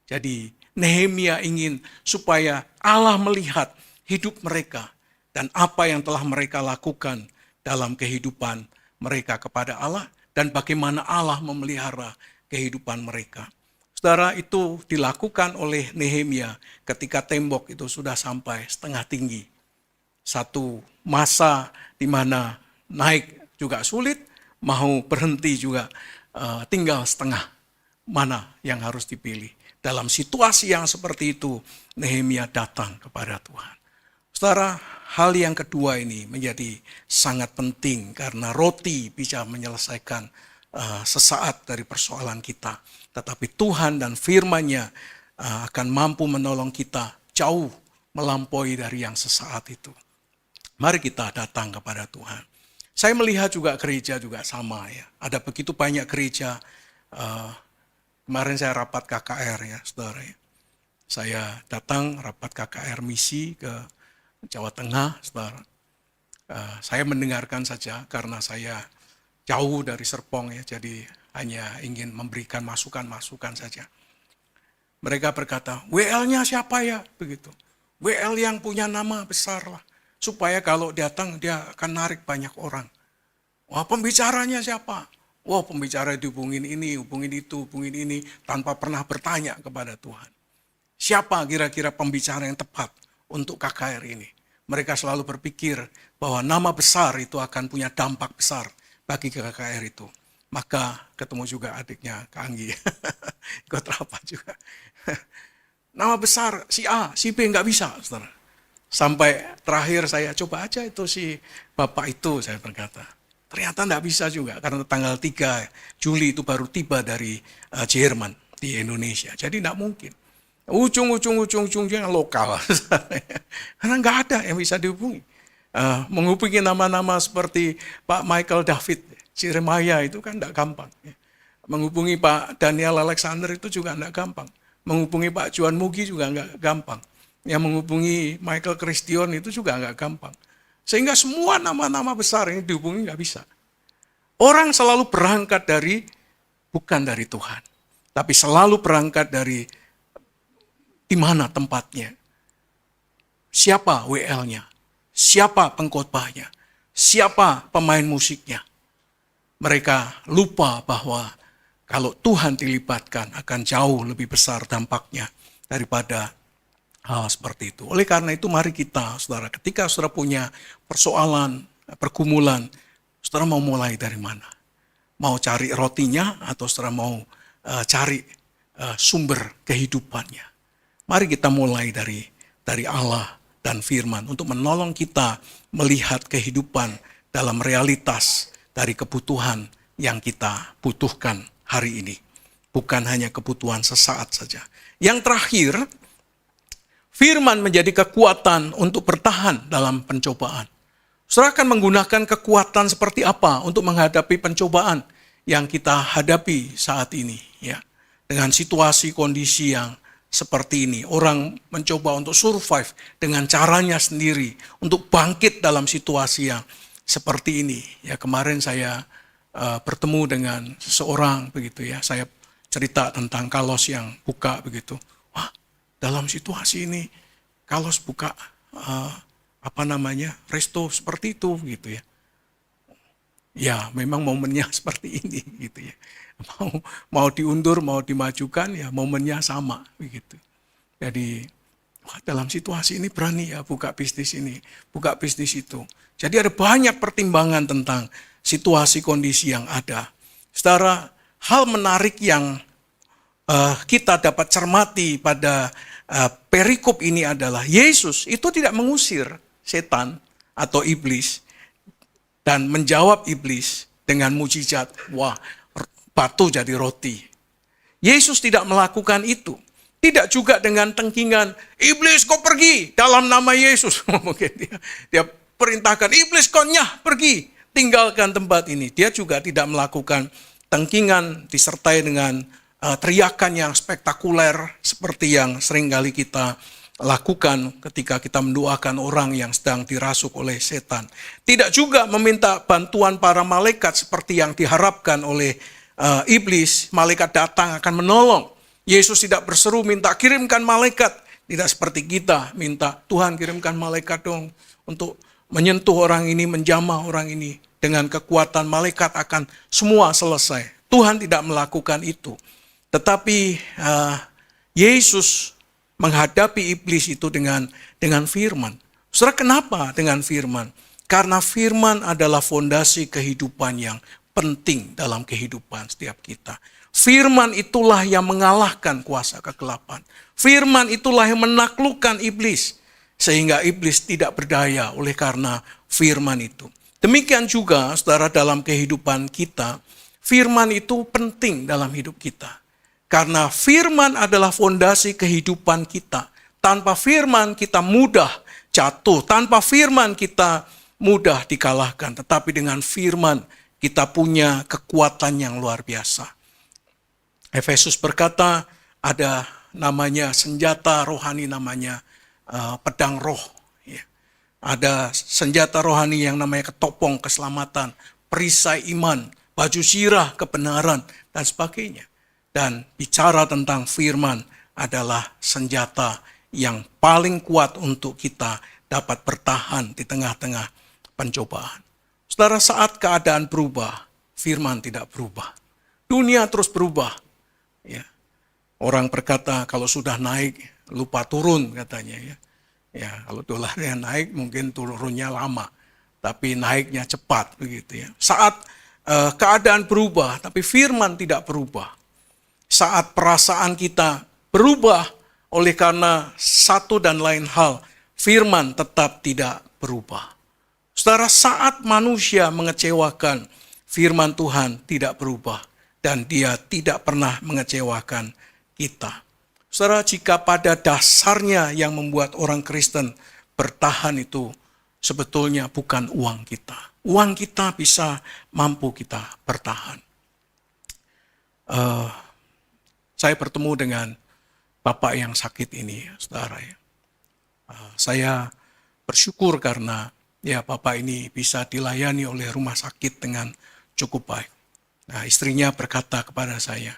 Jadi Nehemia ingin supaya Allah melihat hidup mereka dan apa yang telah mereka lakukan dalam kehidupan mereka kepada Allah dan bagaimana Allah memelihara kehidupan mereka. Saudara, itu dilakukan oleh Nehemia ketika tembok itu sudah sampai setengah tinggi. Satu masa di mana naik juga sulit, mau berhenti juga tinggal setengah. Mana yang harus dipilih? Dalam situasi yang seperti itu, Nehemia datang kepada Tuhan. Saudara, hal yang kedua ini menjadi sangat penting karena roti bisa menyelesaikan sesaat dari persoalan kita. Tetapi Tuhan dan firman-Nya akan mampu menolong kita jauh melampaui dari yang sesaat itu. Mari kita datang kepada Tuhan. Saya melihat juga gereja juga sama ya. Ada begitu banyak gereja. Kemarin saya rapat KKR ya, saudara ya. Saya datang rapat KKR misi ke Jawa Tengah, saudara. Saya mendengarkan saja karena saya jauh dari Serpong ya, jadi hanya ingin memberikan masukan-masukan saja. Mereka berkata, WL-nya siapa ya? Begitu. WL yang punya nama besar lah. Supaya kalau datang dia akan narik banyak orang. Wah, pembicaranya siapa? Wah, pembicara dihubungin ini, hubungin itu, hubungin ini, tanpa pernah bertanya kepada Tuhan. Siapa kira-kira pembicara yang tepat untuk KKR ini? Mereka selalu berpikir bahwa nama besar itu akan punya dampak besar bagi KKR itu. Maka ketemu juga adiknya Kak Anggi. Ikut rapat juga. Nama besar si A, si B nggak bisa, saudara. Sampai terakhir saya coba aja itu si bapak itu, saya berkata. Ternyata nggak bisa juga, karena tanggal 3 Juli itu baru tiba dari Jerman di Indonesia. Jadi nggak mungkin. Ujung-ujungnya lokal. Karena nggak ada yang bisa dihubungi. Menghubungi nama-nama seperti Pak Michael David, Jeremiah itu kan nggak gampang. Menghubungi Pak Daniel Alexander itu juga nggak gampang. Menghubungi Pak Juan Mugi juga nggak gampang. Yang menghubungi Michael Christian itu juga nggak gampang. Sehingga semua nama-nama besar ini dihubungi nggak bisa. Orang selalu berangkat bukan dari Tuhan. Tapi selalu berangkat dari di mana tempatnya. Siapa WL-nya? Siapa pengkhotbahnya? Siapa pemain musiknya? Mereka lupa bahwa kalau Tuhan dilibatkan akan jauh lebih besar dampaknya daripada hal seperti itu. Oleh karena itu mari kita, saudara, ketika saudara punya persoalan, pergumulan, saudara mau mulai dari mana? Mau cari rotinya atau saudara mau cari sumber kehidupannya? Mari kita mulai dari Allah dan firman untuk menolong kita melihat kehidupan dalam realitas dari kebutuhan yang kita butuhkan hari ini. Bukan hanya kebutuhan sesaat saja. Yang terakhir, firman menjadi kekuatan untuk bertahan dalam pencobaan. Saudara akan menggunakan kekuatan seperti apa untuk menghadapi pencobaan yang kita hadapi saat ini, ya. Dengan situasi kondisi yang seperti ini, orang mencoba untuk survive dengan caranya sendiri untuk bangkit dalam situasi yang seperti ini. Ya, kemarin saya bertemu dengan seseorang begitu ya. Saya cerita tentang kalos yang buka begitu. Wah, dalam situasi ini kalos buka resto seperti itu gitu ya. Ya, memang momennya seperti ini gitu ya. Mau diundur, mau dimajukan, ya momennya sama begitu. Jadi dalam situasi ini berani ya buka bisnis ini, buka bisnis itu. Jadi ada banyak pertimbangan tentang situasi kondisi yang ada. Saudara, hal menarik yang kita dapat cermati pada perikop ini adalah Yesus itu tidak mengusir setan atau iblis dan menjawab iblis dengan mujizat, wah, batu jadi roti. Yesus tidak melakukan itu. Tidak juga dengan tengkingan, iblis kau pergi dalam nama Yesus. Mungkin dia perintahkan, iblis kau nyah pergi, tinggalkan tempat ini. Dia juga tidak melakukan tengkingan disertai dengan teriakan yang spektakuler seperti yang seringkali kita lakukan ketika kita mendoakan orang yang sedang dirasuk oleh setan. Tidak juga meminta bantuan para malaikat seperti yang diharapkan oleh iblis. Malaikat datang akan menolong. Yesus tidak berseru minta kirimkan malaikat. Tidak seperti kita minta Tuhan kirimkan malaikat dong untuk menyentuh orang ini, menjamah orang ini. Dengan kekuatan malaikat akan semua selesai. Tuhan tidak melakukan itu. Tetapi Yesus menghadapi iblis itu dengan firman. Saudara, kenapa dengan firman? Karena firman adalah fondasi kehidupan yang penting dalam kehidupan setiap kita. Firman itulah yang mengalahkan kuasa kegelapan. Firman itulah yang menaklukkan iblis. Sehingga iblis tidak berdaya oleh karena firman itu. Demikian juga saudara dalam kehidupan kita, firman itu penting dalam hidup kita. Karena firman adalah fondasi kehidupan kita. Tanpa firman kita mudah jatuh. Tanpa firman kita mudah dikalahkan. Tetapi dengan firman kita punya kekuatan yang luar biasa. Efesus berkata ada namanya senjata rohani namanya pedang roh. Ada senjata rohani yang namanya ketopong keselamatan, perisai iman, baju sirah kebenaran, dan sebagainya. Dan bicara tentang firman adalah senjata yang paling kuat untuk kita dapat bertahan di tengah-tengah pencobaan. Saudara, saat keadaan berubah, firman tidak berubah. Dunia terus berubah. Ya. Orang berkata kalau sudah naik lupa turun katanya ya. Ya, kalau dolarnya naik mungkin turunnya lama, tapi naiknya cepat begitu ya. Saat keadaan berubah, tapi firman tidak berubah. Saat perasaan kita berubah oleh karena satu dan lain hal, firman tetap tidak berubah. Saudara, saat manusia mengecewakan, firman Tuhan tidak berubah. Dan dia tidak pernah mengecewakan kita. Saudara, jika pada dasarnya yang membuat orang Kristen bertahan itu sebetulnya bukan uang kita. Uang kita bisa mampu kita bertahan. Saya bertemu dengan bapak yang sakit ini, saudara ya. Saya bersyukur karena ya bapak ini bisa dilayani oleh rumah sakit dengan cukup baik. Nah, istrinya berkata kepada saya,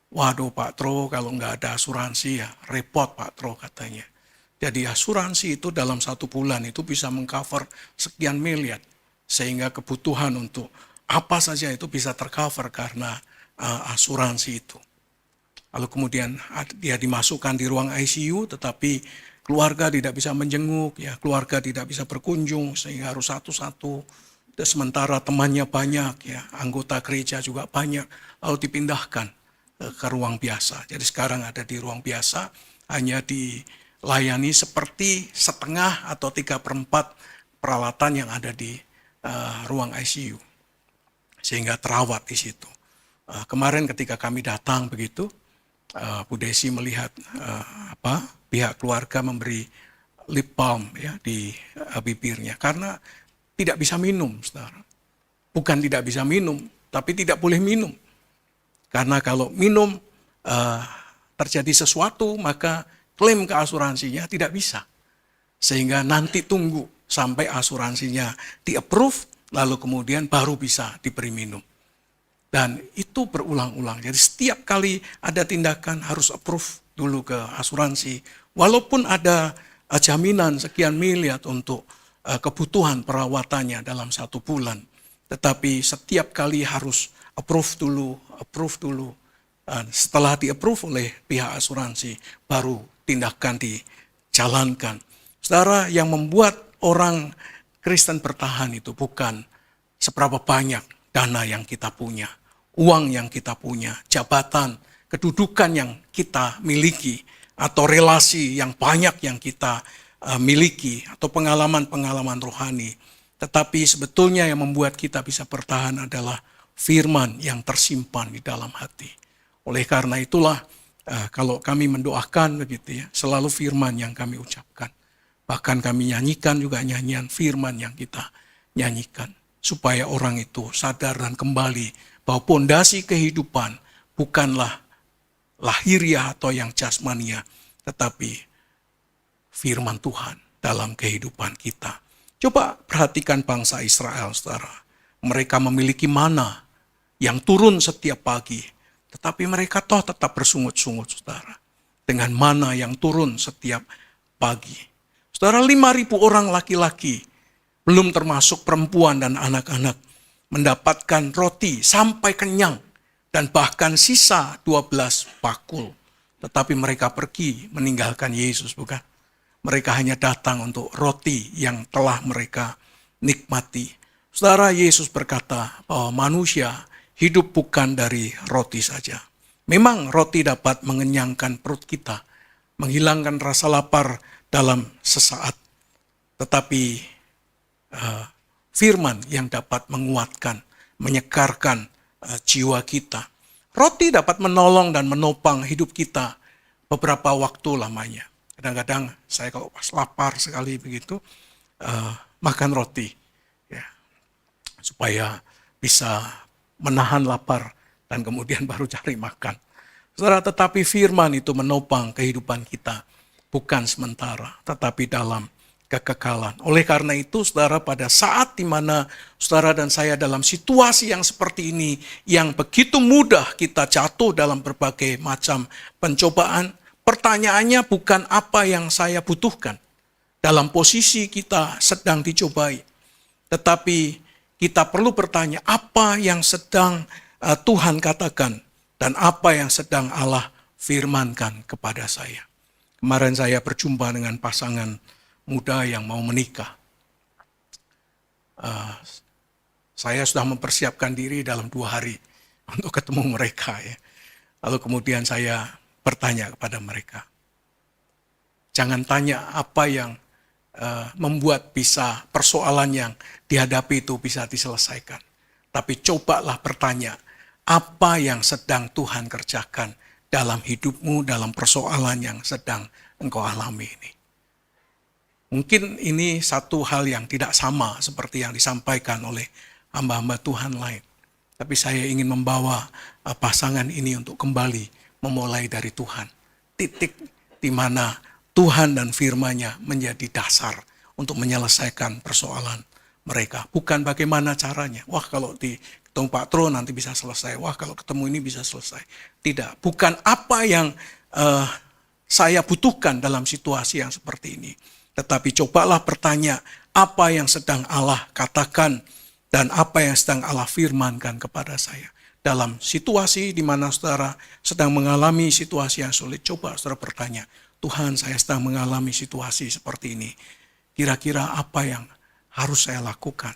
waduh Pak Tro, kalau nggak ada asuransi ya repot Pak Tro katanya. Jadi asuransi itu dalam 1 bulan itu bisa mengcover sekian miliar. Sehingga kebutuhan untuk apa saja itu bisa tercover karena asuransi itu. Lalu kemudian dia dimasukkan di ruang ICU, tetapi keluarga tidak bisa menjenguk, ya keluarga tidak bisa berkunjung sehingga harus satu-satu. Sementara temannya banyak, ya anggota gereja juga banyak, lalu dipindahkan ke ruang biasa. Jadi sekarang ada di ruang biasa, hanya dilayani seperti setengah atau 3/4 peralatan yang ada di ruang ICU, sehingga terawat di situ. Kemarin ketika kami datang begitu, Bu Desi melihat pihak keluarga memberi lip balm ya di bibirnya karena tidak bisa minum, saudara. Bukan tidak bisa minum, tapi tidak boleh minum. Karena kalau minum terjadi sesuatu, maka klaim ke asuransinya tidak bisa. Sehingga nanti tunggu sampai asuransinya di-approve, lalu kemudian baru bisa diberi minum. Dan itu berulang-ulang. Jadi setiap kali ada tindakan harus approve dulu ke asuransi. Walaupun ada jaminan sekian miliar untuk kebutuhan perawatannya dalam 1 bulan. Tetapi setiap kali harus approve dulu. Dan setelah di-approve oleh pihak asuransi, baru tindakan dijalankan. Saudara, yang membuat orang Kristen bertahan itu bukan seberapa banyak dana yang kita punya, uang yang kita punya, jabatan, kedudukan yang kita miliki, atau relasi yang banyak yang kita miliki, atau pengalaman-pengalaman rohani. Tetapi sebetulnya yang membuat kita bisa bertahan adalah firman yang tersimpan di dalam hati. Oleh karena itulah kalau kami mendoakan begitu ya, selalu firman yang kami ucapkan. Bahkan kami nyanyikan juga nyanyian firman yang kita nyanyikan. Supaya orang itu sadar dan kembali bahwa pondasi kehidupan bukanlah lahiriah atau yang jasmania, tetapi firman Tuhan dalam kehidupan kita. Coba perhatikan bangsa Israel, saudara. Mereka memiliki mana yang turun setiap pagi, tetapi mereka toh tetap bersungut-sungut, saudara. Dengan mana yang turun setiap pagi. Saudara, 5.000 orang laki-laki, belum termasuk perempuan dan anak-anak, mendapatkan roti sampai kenyang, dan bahkan sisa 12 bakul. Tetapi mereka pergi meninggalkan Yesus, bukan? Mereka hanya datang untuk roti yang telah mereka nikmati. Saudara, Yesus berkata bahwa manusia hidup bukan dari roti saja. Memang roti dapat mengenyangkan perut kita, menghilangkan rasa lapar dalam sesaat. Tetapi firman yang dapat menguatkan, menyegarkan jiwa kita. Roti dapat menolong dan menopang hidup kita beberapa waktu lamanya. Kadang-kadang saya kalau pas lapar sekali begitu, makan roti, ya, supaya bisa menahan lapar dan kemudian baru cari makan. Saudara, tetapi firman itu menopang kehidupan kita, bukan sementara, tetapi dalam kekekalan. Oleh karena itu, saudara, pada saat di mana saudara dan saya dalam situasi yang seperti ini, yang begitu mudah kita jatuh dalam berbagai macam pencobaan, pertanyaannya bukan apa yang saya butuhkan dalam posisi kita sedang dicobai. Tetapi kita perlu bertanya apa yang sedang Tuhan katakan dan apa yang sedang Allah firmankan kepada saya. Kemarin saya berjumpa dengan pasangan muda yang mau menikah. Saya sudah mempersiapkan diri dalam 2 hari untuk ketemu mereka. Ya. Lalu kemudian saya bertanya kepada mereka. Jangan tanya apa yang membuat bisa persoalan yang dihadapi itu bisa diselesaikan. Tapi cobalah bertanya, apa yang sedang Tuhan kerjakan dalam hidupmu, dalam persoalan yang sedang engkau alami ini. Mungkin ini satu hal yang tidak sama seperti yang disampaikan oleh hamba-hamba Tuhan lain. Tapi saya ingin membawa pasangan ini untuk kembali memulai dari Tuhan. Titik di mana Tuhan dan firman-Nya menjadi dasar untuk menyelesaikan persoalan mereka. Bukan bagaimana caranya. Wah, kalau ketemu Pak Tro nanti bisa selesai. Wah, kalau ketemu ini bisa selesai. Tidak. Bukan apa yang saya butuhkan dalam situasi yang seperti ini. Tetapi cobalah bertanya apa yang sedang Allah katakan dan apa yang sedang Allah firmankan kepada saya. Dalam situasi di mana saudara sedang mengalami situasi yang sulit, coba saudara bertanya, Tuhan, saya sedang mengalami situasi seperti ini. Kira-kira apa yang harus saya lakukan?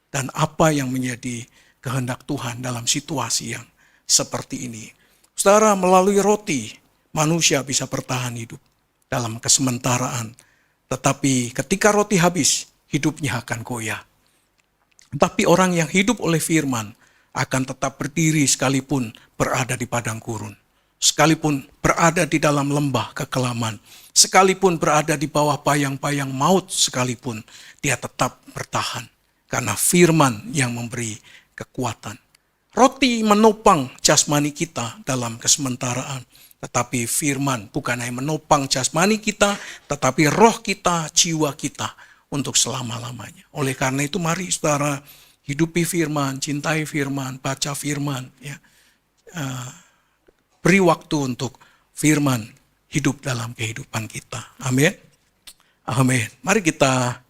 Dan apa yang menjadi kehendak Tuhan dalam situasi yang seperti ini? Saudara, melalui roti, manusia bisa bertahan hidup dalam kesementaraan. Tetapi ketika roti habis, hidupnya akan goyah. Tapi orang yang hidup oleh firman akan tetap berdiri sekalipun berada di padang gurun. Sekalipun berada di dalam lembah kekelaman. Sekalipun berada di bawah bayang-bayang maut sekalipun, dia tetap bertahan. Karena firman yang memberi kekuatan. Roti menopang jasmani kita dalam kesementaraan. Tetapi firman bukan hanya menopang jasmani kita, tetapi roh kita, jiwa kita untuk selama-lamanya. Oleh karena itu mari saudara hidupi firman, cintai firman, baca firman. Ya. Beri waktu untuk firman hidup dalam kehidupan kita. Amin. Amin. Mari kita